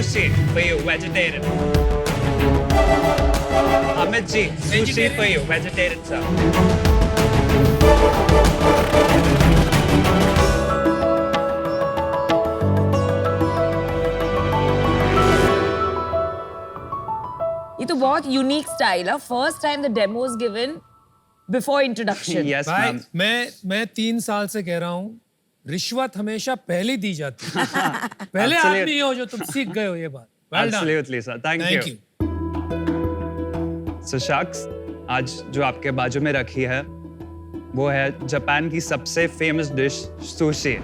sushi for you, vegetarian. Amit ji, sushi for you, vegetarian sir. ये तो बहुत unique style है. First time the demo is given before introduction. Yes, भाई ma'am. मैं 3 साल से कह रहा हूँ, रिश्वत हमेशा पहले दी जाती है. पहले आप Absolute. नहीं हो जो तुम सीख गए हो ये बात. Well done. Absolutely sir. Thank Thank you. you. So शख्स आज जो आपके बाजू में रखी है वो है जापान की सबसे फेमस डिश सुशी.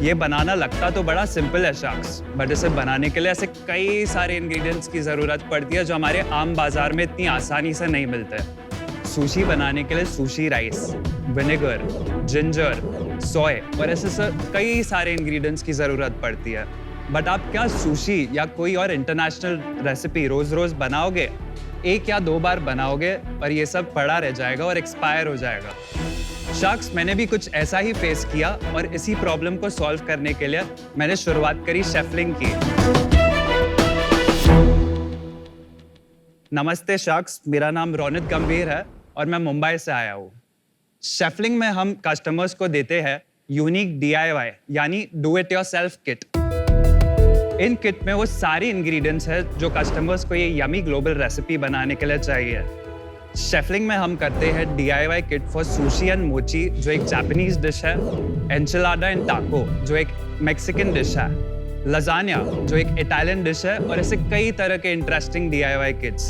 ये बनाना लगता तो बड़ा सिंपल है शख्स, बट इसे बनाने के लिए ऐसे कई सारे इंग्रेडिएंट्स की जरूरत पड़ती है जो हमारे आम बाजार में इतनी आसानी से नहीं मिलते. सुशी बनाने के लिए सुशी राइस, विनेगर, जिंजर, सोय और ऐसे कई सारे इंग्रेडिएंट्स की जरूरत पड़ती है. बट आप क्या सुशी या कोई और इंटरनेशनल रेसिपी रोज रोज बनाओगे? 1 या 2 बार बनाओगे और ये सब पड़ा रह जाएगा और एक्सपायर हो जाएगा. शख्स मैंने भी कुछ ऐसा ही फेस किया और इसी प्रॉब्लम को सॉल्व करने के लिए मैंने शुरुआत करी शेफलिंग की. नमस्ते शख्स, मेरा नाम रौनित गंभीर है और मैं मुंबई से आया हूँ. शेफलिंग में हम कस्टमर्स को देते हैं यूनिक DIY यानी do it yourself kit. In kit में वो सारे इंग्रेडिएंट्स हैं जो कस्टमर्स को ये यमी ग्लोबल रेसिपी बनाने के लिए चाहिए. शेफलिंग में हम करते हैं DIY kit for sushi and मोची जो एक जापानीज डिश है, एंचिलाडा एंड टाको जो एक मेक्सिकन डिश है, लजानिया जो एक इटालियन डिश है और ऐसे कई तरह के इंटरेस्टिंग DIY किट्स.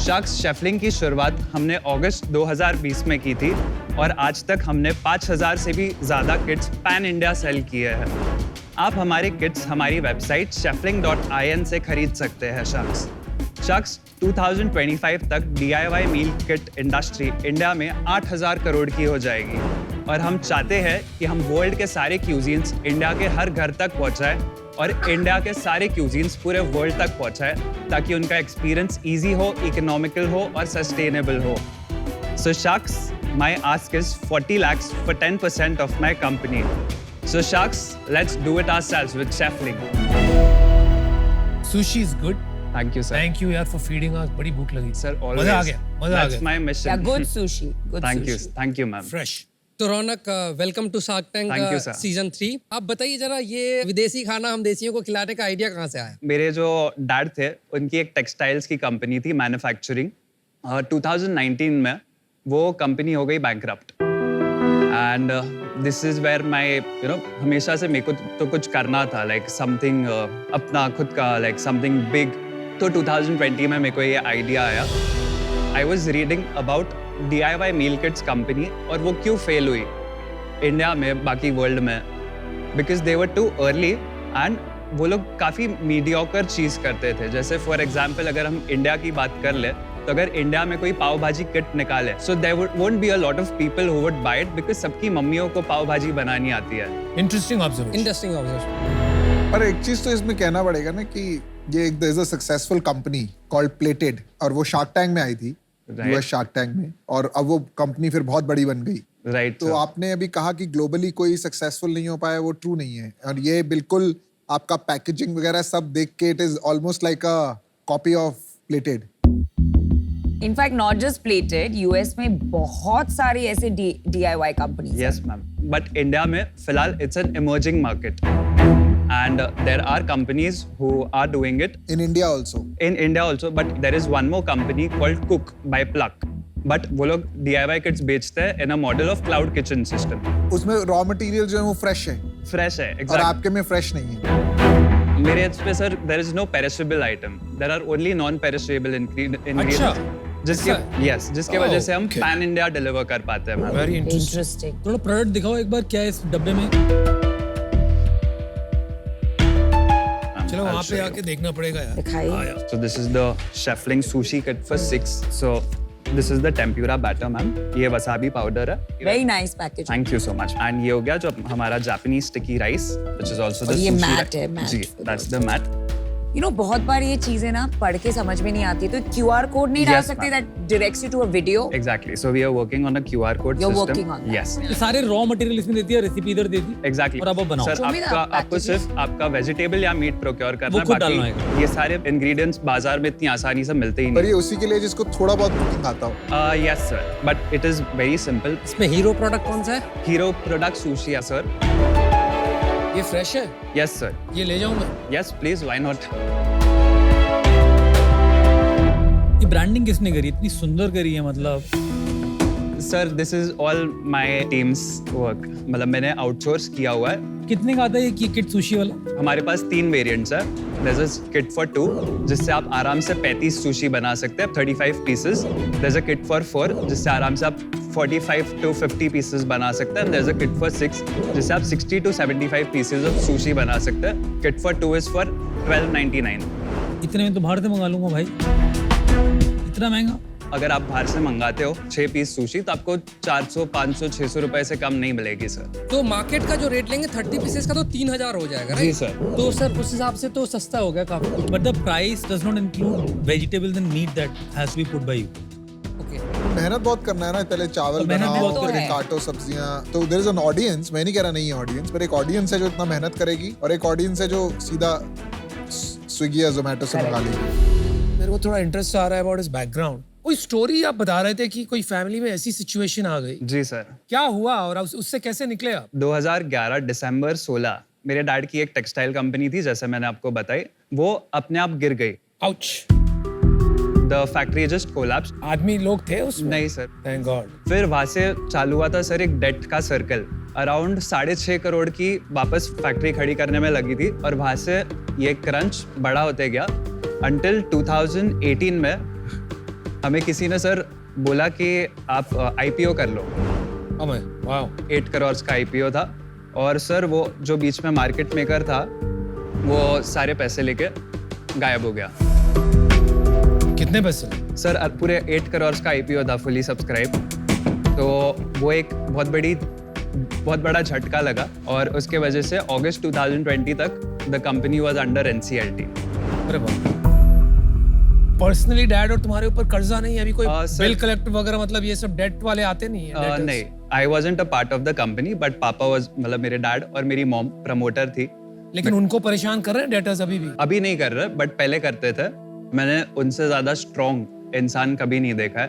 शख्स शेफलिंग की शुरुआत हमने अगस्त 2020 में की थी और आज तक हमने 5000 से भी ज़्यादा किट्स पैन इंडिया सेल किए हैं. आप हमारे किट्स हमारी वेबसाइट sheffling.in से खरीद सकते हैं. शख्स 2025 तक DIY मील किट इंडस्ट्री इंडिया में 8000 करोड़ की हो जाएगी और हम चाहते हैं कि हम वर्ल्ड के सारे क्यूजीन्स इंडिया के हर घर तक पहुंचाएं और इंडिया के सारे क्यूजीन्स पूरे वर्ल्ड तक पहुंचाएं ताकि उनका एक्सपीरियंस इजी हो, इकोनॉमिकल हो और सस्टेनेबल हो. सो शख्स, my ask is 40 lakhs for 10% of my company. So shaks, let's do it ourselves with Chefling. Sushi is good. Thank you, sir. Thank you यार for feeding us. बड़ी भूख लगी. Sir, always. मजा आ गया. That's my mission. Yeah, good sushi. Good Thank sushi. you. Thank you, ma'am. Fresh. तो Raunak, welcome to shark Thank you, tank sir. Season 3. आप बताइए जरा, ये विदेशी खाना हम देसियों को खिलाने का आइडिया कहाँ से आया? मेरे जो डैड थे उनकी एक टेक्सटाइल्स की कंपनी थी, मैन्युफैक्चरिंग. 2019 में वो कंपनी हो गई bankrupt and this is where my हमेशा से मेरे को तो कुछ करना था, लाइक समथिंग अपना खुद का, लाइक समथिंग बिग. तो 2020 में मेरे को ये आइडिया आया. I was reading about DIY meal kits company और वो क्यों फेल हुई इंडिया में, बाकी वर्ल्ड में, because they were too early and वो लोग काफ़ी मीडियोकर चीज़ करते थे. जैसे फॉर एग्जाम्पल अगर हम इंडिया की बात कर ले तो अगर इंडिया में कोई पाव भाजी किट निकाले so there won't be a lot of people who would buy it because सबकी मम्मियों को पाव भाजी बनानी आती है. Interesting observation. Interesting observation. पर एक चीज तो इसमें कहना पड़ेगा ना कि ये एक there is a successful company called Plated और वो शार्क टैंक में आई थी, US शार्क टैंक में, और अब वो कंपनी फिर बहुत बड़ी बन गई. राइट. तो आपने अभी कहा कि ग्लोबली कोई सक्सेसफुल नहीं हो पाया, वो ट्रू नहीं है. और ये बिल्कुल आपका पैकेजिंग वगैरह सब देख के it is almost like a copy of plated. In fact, not just plated, US में बहुत सारी ऐसे DIY companies हैं. Yes, ma'am. But India में फिलहाल it's an emerging market, and there are companies who are doing it in India also. in India also. But there is one more company called Cook by Pluck. But वो लोग DIY kits बेचते हैं in a model of cloud kitchen system. उसमें raw material जो है वो fresh है Fresh है. और Exactly. आपके में फ्रेश नहीं है. मेरे पे sir there is no perishable item. There are only non-perishable ingredients. अच्छा. जिसके yes, जिसके Oh, वजह से हम okay. पैन इंडिया डिलीवर कर पाते हैं मैम. Very interesting. Interesting. थोड़ा प्रोडक्ट दिखाओ एक बार, क्या है इस डब्बे में? चलो वहाँ पे आके देखना पड़ेगा यार. दिखाइए. हाँ यार. So this is the Chefling sushi kit for 6. So this is the tempura batter, ma'am. ये वसाबी पाउडर है. Very nice package. Thank you so much. And ये हो गया जो हमारा Japanese sticky rice, which is also the और ये sushi mat है, mat. Ji, that's the mat. You know, बहुत बार ये चीजें ना पढ़ के समझ में नहीं आती, तो QR कोड नहीं डाल Yes, सकते ma'am. that directs you to a video. Exactly. So we are working on a QR code You're system. working on that. Yes. ये सारे रॉ मटेरियल इसमें देती है, रेसिपी इधर देती है Exactly. और अब आप बनाओ। सर Show me the आपको packages. सिर्फ आपका वेजिटेबल या मीट प्रोक्योर करना वो है, खुद डालना बाकी ये सारे इंग्रेडिएंट्स बाजार में इतनी आसानी से मिलते ही पर ये नहीं। उसी के लिए जिसको थोड़ा बहुत कुकिंग आता हो। Yes sir, but it is very simple. इसमें हीरो प्रोडक्ट कौन सा है? हीरो प्रोडक्ट सुशी है सर। ये फ्रेश है, यस सर। ये ले जाऊं मैं? Yes please, why not. ये ब्रांडिंग किसने करी, इतनी सुंदर करी है? मतलब sir this is all my teams work, मतलब मैंने आउटसोर्स किया हुआ है। कितने का आता है ये किट सुशी वाला? हमारे पास 3 वेरिएंट्स है। देयर इज किट फॉर 2 जिससे आप आराम से 35 सुशी बना सकते हैं, 35 pieces. There is a kit for 4 जिससे आराम से आप 45 to 50 पीसेस बना सकते हैं। There is a kit for 6 जिससे आप 60 to 75 पीसेस ऑफ सुशी बना सकते हैं। Kit for 2 is for 12.99। इतने में तो बाहर से मंगा लूंगा भाई, इतना महंगा? अगर आप बाहर से मंगाते हो 6 पीस सुशी तो आपको 400, 500, 600 रुपए से कम नहीं मिलेगी सर। तो मार्केट का जो रेट लेंगे 30 पीसेस का तो 3000 हो जाएगा, जी राइट? सर। तो सर उस हिसाब से तो सस्ता हो गया काफी। But the price does not include vegetables and meat that has to be put by you. Okay, मेहनत बहुत करना है ना, पहले चावल मेहनत भी बनाओ, बहुत फिर है। काटो सब्जियां। तो देयर इज एन ऑडियंस, मैं नहीं कह रहा नहीं है ऑडियंस, पर एक ऑडियंस है जो इतना मेहनत करेगी और एक ऑडियंस है जो सीधा स्विगी या जोमेटो से मंगा लेगी। मेरे को थोड़ा इंटरेस्ट आ रहा है अबाउट हिज बैकग्राउंड। कोई स्टोरी आप बता रहे थे कि कोई फैमिली में ऐसी सिचुएशन आ गई, जी सर। क्या हुआ और उससे कैसे निकले आप? 2011 दिसंबर 16 मेरे डैड की एक टेक्सटाइल कंपनी थी, जैसे मैंने आपको बताई, वो अपने आप गिर गई। Ouch. The factory just collapse. आदमी लोग थे उसमें? नहीं सर। Thank God. फिर वहां से चालू हुआ था सर एक डेट का सर्कल। अराउंड 6.5 करोड़ की वापस फैक्ट्री खड़ी करने में लगी थी और वहां से ये क्रंच बड़ा होते गया अंटिल 2018 में हमें किसी ने सर बोला कि आप IPO कर लो। अमय, वाओ। 8 करोड़ का IPO था और सर वो जो बीच में मार्केट मेकर था वो सारे पैसे लेके गायब हो गया। कितने पैसे? सर पूरे 8 करोड़ का IPO था, फुली सब्सक्राइब। तो वो एक बहुत बड़ा झटका लगा और उसके वजह से अगस्त 2020 तक the company was under NCLT। अरे बाप। पर्सनली डैड और तुम्हारे ऊपर कर्जा नहीं है अभी कोई? सर- बिल कलेक्टर वगैरह, मतलब ये सब डेट वाले आते नहीं है? debtors? नहीं, I wasn't a part of the company but पापा वाज, मतलब मेरे डैड और मेरी मॉम प्रमोटर थी। लेकिन उनको परेशान कर रहे हैं डेटर्स अभी भी? अभी नहीं कर रहे बट पहले करते थे। मैंने उनसे ज्यादा स्ट्रॉन्ग इंसान कभी नहीं देखा है।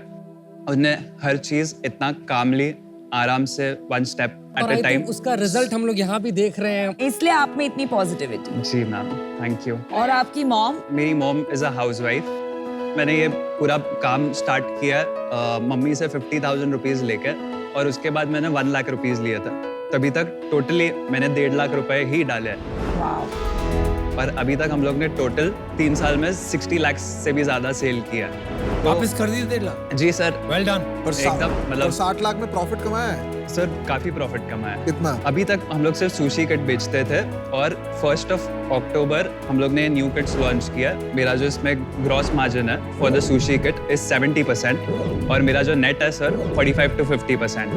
उन्हें हर चीज इतना कामली, आराम से, वन स्टेप और at I a time. think उसका रिजल्ट हम लोग यहाँ भी देख रहे हैं। इसलिए आप में इतनी पॉजिटिविटी। जी मैम, थैंक यू। और आपकी मॉम? मेरी मॉम इज अ हाउसवाइफ। मैंने ये पूरा काम स्टार्ट किया है मम्मी से 50,000 रुपीज लेके और उसके बाद मैंने 1 लाख रुपीज लिए थे। तभी तक टोटली मैंने 1.5 लाख रुपए ही डाले हैं। वाओ। और अभी तक हम लोग ने टोटल 3 साल में 60 लाख से भी ज्यादा सेल किया है। वापस कर दिए 1.5 लाख? जी सर। Well done. पर एकदम, मतलब 60 लाख में प्रॉफिट कमाया है? सर काफी प्रॉफिट कमाया है। कितना? अभी तक हम लोग सिर्फ सुशी किट बेचते थे और 1 अक्टूबर हम लोग ने न्यू किट्स लॉन्च किया। मेरा जो इसमें ग्रॉस मार्जिन है for the sushi kit is 70% और मेरा जो नेट है सर 45 to 50%।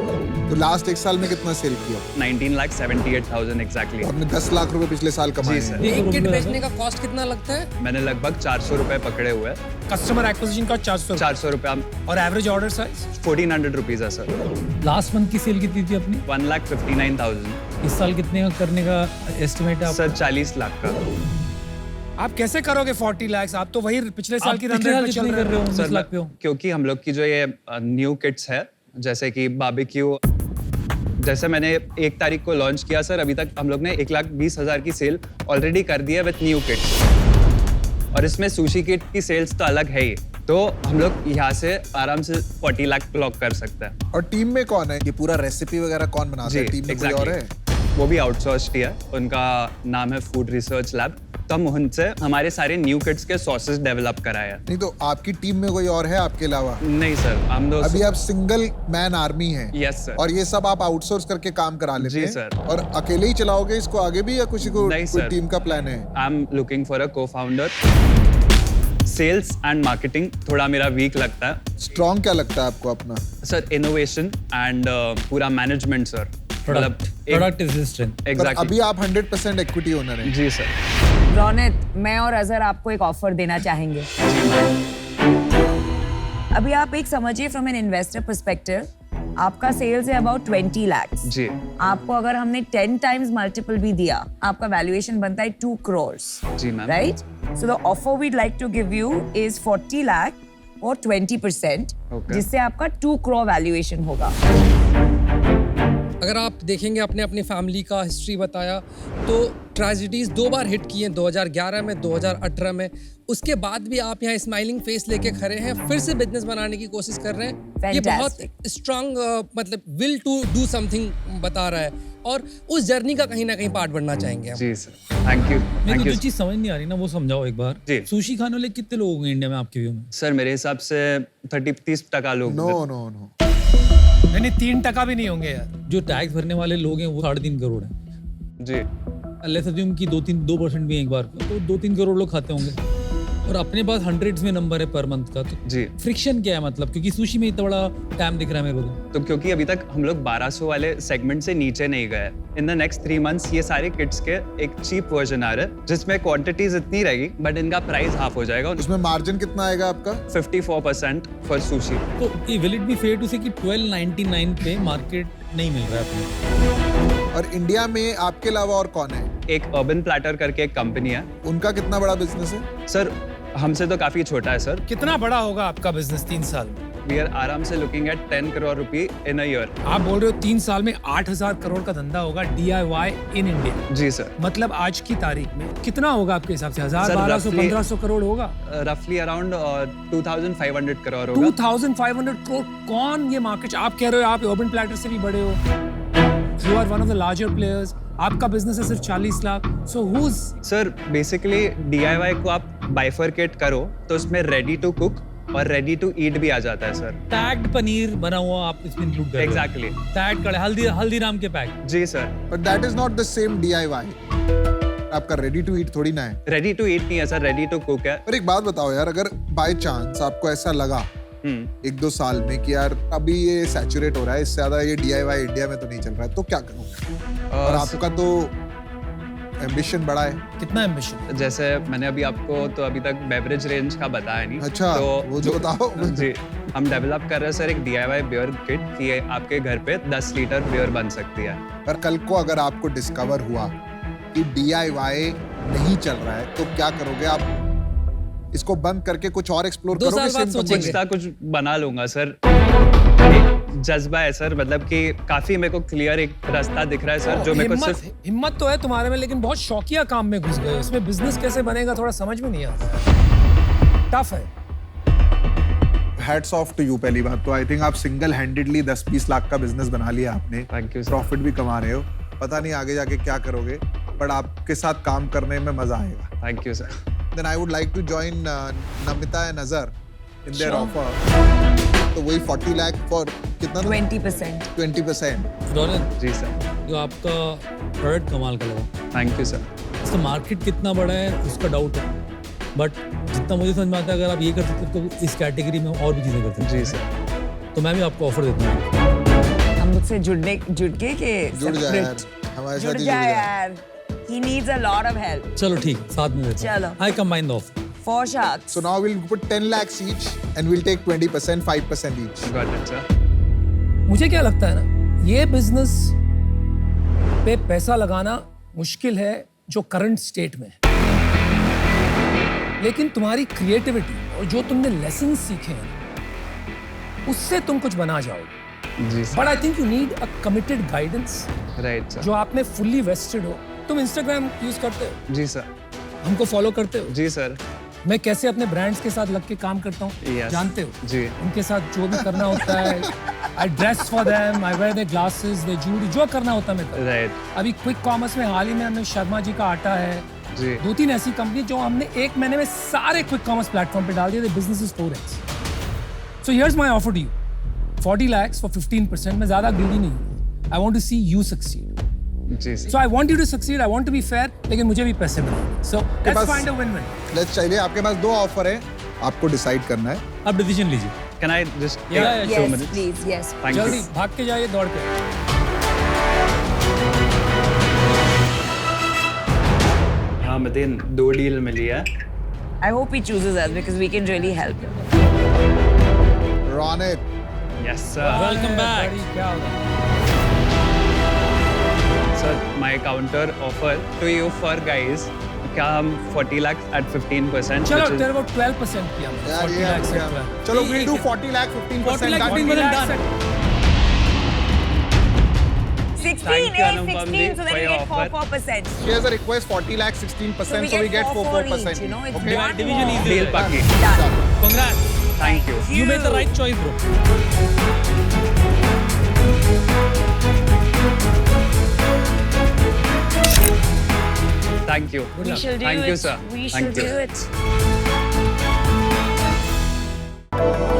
तो लास्ट 1 साल में कितना सेल किया? 19,78,000 एग्जैक्टली। आपने 10 लाख रुपए पिछले साल कमाए जी हैं। सर। एक किट बेचने का कॉस्ट कितना लगता है? मैंने लगभग 400 रुपए पकड़े हुए हैं। कस्टमर एक्विजिशन का 400 400 रुपए और एवरेज ऑर्डर साइज? 1400 रुपीज है सर। लास्ट मंथ की सेल कितनी थी अपनी? 1,59,000। इस साल कितने का करने का एस्टिमेट है? सर 40 लाख का। आप कैसे करोगे 40 लाख? आप तो वही पिछले साल की रन पिछले रेट साल पे चल जितनी रहे कर रहे हो हो। 19 लाख पे हो। क्योंकि हम लोग की जो ये न्यू किट्स है, जैसे कि बारबेक्यू, जैसे मैंने 1 तारीख को लॉन्च किया सर, अभी तक हम लोग ने 1,20,000 की सेल ऑलरेडी कर दी है विद न्यू किट्स। और इसमें सुशी किट की सेल्स तो अलग है ही, तो हम लोग यहाँ से आराम से 40 लाख क्लॉक कर सकते हैं। और टीम में कौन है? ये पूरा रेसिपी वगैरह कौन बनाता है? टीम में कोई और है? वो भी आउटसोर्स्ड ही है। उनका नाम है फूड रिसर्च लैब। तो हम उनसे हमारे सारे न्यू किट्स के सॉसेस डेवलप कराए हैं। नहीं तो आपकी टीम में कोई और है आपके अलावा? नहीं सर, हम दो। अभी आप सिंगल मैन आर्मी हैं। Yes sir. और ये सब आप आउटसोर्स करके काम करा लेते जी हैं? सर। और अकेले ही चलाओगे इसको आगे भी या किसी को नहीं कोई सर। टीम का प्लान है? I am looking for a cofounder. Sales and marketing थोड़ा मेरा वीक लगता है। स्ट्रॉन्ग क्या लगता है आपको अपना? सर इनोवेशन एंड पूरा management sir. Product is strength. पर एग्जैक्टली। अभी आप 100% इक्विटी ओनर हैं। जी सर। रौनक, मैं और अजहर आपको एक ऑफर देना चाहेंगे। अभी आप एक समझिए फ्रॉम एन इन्वेस्टर पर्सपेक्टिव, आपका सेल्स है अबाउट 20 lakhs। जी आपको अगर हमने 10 times मल्टीपल भी दिया, आपका वैल्यूएशन बनता है 2 crores। जी ma'am. Right? So the offer we'd like to give you is 40 lakh और 20%, Okay. जिससे आपका 2 crore वैल्यूएशन होगा। अगर आप देखेंगे आपने अपनी फैमिली का हिस्ट्री बताया तो ट्रेजिडीज 2 बार हिट की हैं, 2011 में, 2018 में। उसके बाद भी आप यहाँ स्माइलिंग फेस लेके खड़े हैं, फिर से बिजनेस बनाने की कोशिश कर रहे हैं। ये बहुत Fantastic. स्ट्रांग मतलब विल टू डू समथिंग बता रहा है और उस जर्नी का कहीं ना कहीं पार्ट बनना चाहेंगे हम। जी सर, थैंक यू मेरे को थैंक जो यू चीज समझ नहीं आ रही ना वो समझाओ एक बार। जी। सुशी खाने वाले कितने लोग होंगे इंडिया में आपके व्यू में? सर। मेरे हिसाब से 30-30% लोग नो नो नो, नहीं 3% भी नहीं होंगे यार। जो टैक्स भरने वाले लोग हैं वो 3.5 करोड़ हैं। जी लेट्स अज्यूम कि 2% भी एक बार का, तो 2-3 करोड़ लोग खाते होंगे और अपने पास हंड्रेड्स में नंबर है पर मंथ का। तो जी। फ्रिक्शन क्या है मतलब? क्योंकि सुशी में इतना बड़ा टाइम दिख रहा है मेरे को। तो क्योंकि अभी तक हम लोग 1200 वाले सेगमेंट से नीचे नहीं गए, इन द नेक्स्ट 3 months ये सारे किट्स के एक चीप वर्जन आ रहा है जिसमें क्वांटिटीज इतनी रहेगी बट इनका प्राइस हाफ हो जाएगा। उसमें मार्जिन कितना आएगा आपका? 54% फॉर सुशी। तो will it be fair to say कि 1299 पे मार्केट नहीं मिल रहा है अपने? और इंडिया में आपके अलावा और कौन है? एक अर्बन प्लेटर करके एक कंपनी है उनका कितना बड़ा बिजनेस है? सर। हमसे तो काफी छोटा है सर। कितना बड़ा होगा आपका बिजनेस 3 साल में? वी आर आराम से लुकिंग एट 10 crore रुपए इन अ ईयर। आप बोल रहे हो 3 साल में 8000 करोड़ का धंधा होगा DIY इन इंडिया। जी सर। मतलब आज की तारीख में कितना होगा आपके हिसाब से? 1000, सर, 1200, roughly- 1500 करोड़ होगा? रफली अराउंड 2500 crore होगा। 2500 करोड़। कौन ये मार्केट? आप कह रहे हो आप अर्बन प्लैटर से भी बड़े हो, you are one of the larger players, आपका बिजनेस है सिर्फ 40 lakh. So who's? Sir basically DIY को आप बाइफरकेट करो तो उसमें रेडी टू कुक और रेडी टू ईट भी आ जाता है सर। टैग्ड पनीर बना हुआ आप इसमें इंक्लूड कर रहे हो? एग्जैक्टली। टैग कड़े हल्दीराम के पैक। जी sir. But that is not the same DIY। आपका रेडी टू ईट थोड़ी ना है। रेडी टू ईट नहीं है सर, रेडी टू कुक है। पर एक बात बताओ यार, अगर बाय चांस आपको ऐसा लगा 1-2 साल में कि यार अभी ये सैचुरेट हो रहा है, इससे ज्यादा ये DIY इंडिया में तो नहीं चल रहा है, तो क्या करोगे? और आपका तो एम्बिशन बड़ा है। कितना एम्बिशन? जैसे मैंने अभी आपको तो अभी तक बेवरेज रेंज का बताया नहीं। अच्छा, वो जो बताओ। जी, हम डेवलप कर रहे हैं सर एक DIY बियर किट कि ये आपके घर पे 10 लीटर बियर बन सकती है। पर कल को अगर आपको डिस्कवर हुआ कि DIY नहीं चल रहा है, तो क्या करोगे आप? इसको बंद करके कुछ और एक्सप्लोर 2 करोगे? साल बाद same सोचेंगे। company? कुछ ना कुछ बना लूंगा सर। एक जज्बा है सर, मतलब कि काफी मेरे को क्लियर एक रास्ता दिख रहा है सर जो मेरे को सिर्फ हिम्मत तो है तुम्हारे में, लेकिन बहुत शौकिया काम में घुस गए हो। इसमें बिजनेस कैसे बनेगा थोड़ा समझ में नहीं आता। टफ है। Hats off to you. पहली बात तो आई थिंक आप सिंगल हैंडेडली 10-20 लाख का बिजनेस बना लिया आपने। Thank you sir. प्रॉफिट भी कमा रहे हो। पता नहीं आगे जाके क्या करोगे, बट आपके साथ काम करने में मजा आएगा। Thank you sir. Then I would like to join Namita and Azhar in their Sure. offer. तो वही 40 लाख फॉर कितना? 20%। 20%। रौनक, जी सर। जो आपका प्रोडक्ट कमाल का लगा, थैंक यू सर। इसका मार्केट कितना बड़ा है उसका डाउट है, बट जितना मुझे समझ में आता है अगर आप ये कर सकते हो तो इस कैटेगरी में और भी चीजें कर सकते हैं। जी सर। तो मैं भी आपको ऑफर देता हूँ। हम मुझसे जुड़ के जुड़ जाए यार, हमारे साथ जुड़ ही जुड़ जाए जाए। यार। He needs a lot of help. चलो ठीक, साथ में देते हैं। चलो। आई combine the offer. For sharks. So now we'll put 10 lakhs each and we'll take 20%, 5% each. Got it sir. मुझे क्या लगता है ना, ये बिजनेस पे पैसा लगाना मुश्किल है जो करंट स्टेट में है, लेकिन तुम्हारी क्रिएटिविटी और जो तुमने लेसन सीखे हैं उससे तुम कुछ बना जाओगे। जी sir. But I think you need a committed guidance right sir. जो आप में फुल्ली वेस्टेड हो। तुम इंस्टाग्राम यूज करते हो, जी सर। हमको फॉलो करते हो, जी सर। मैं कैसे अपने ब्रांड्स के साथ लग के काम करता हूँ Yes. जानते हो? जी। उनके साथ जो भी करना होता है, I dress for them, I wear their glasses, their jewellery, जो करना होता है मैं करता हूँ। राइट। अभी क्विक कॉमर्स में हाल ही में हमने शर्मा जी का आटा है, जी। 2-3 ऐसी कंपनी जो हमने 1 महीने में सारे क्विक कॉमर्स प्लेटफॉर्म पे डाल दिए। Business is 4x। So here's my offer to you, 40 lakhs for 15%। मैं ज्यादा ग्रीडी नहीं हूँ। I want to see you succeed. जी sir. So I want you to succeed, I want to be fair, लेकिन मुझे भी पैसे मिले। So let's pass- find a win win. Let's चलिए, आपके पास 2 ऑफर है, आपको डिसाइड करना है। आप डिसीजन लीजिए। Can I just Yeah, 2 Yes, minutes? please. Yes. Thank जल्दी यू। भाग के जाइए, दौड़ के। मदीन 2 डील मिली है. I hope he chooses us because we can really help him. Ronak, Yes sir. Welcome back. बड़ी क्या हो रहा है? Sir, my counter offer to you for guys. क्या हम 40 lakhs at 15%? चलो which is- तेरे को 12% किया मैंने, यार 40 ये lakhs क्या- at 12. चलो we'll do 40 lakh 15% 40 lakh, done. 15% 40 lakhs done. at 16, Thank you, eh? Anupam 16, ji, so then for we your get offer. 4%. She has a request 40 lakh 16%, so we get 4%. each, you know, it's Okay? one Division more. easy. Deal paki. Done. Congrats. Thank you. You made the right choice, bro. Thank you. We shall do Thank it. you, sir. We Thank shall you. do it.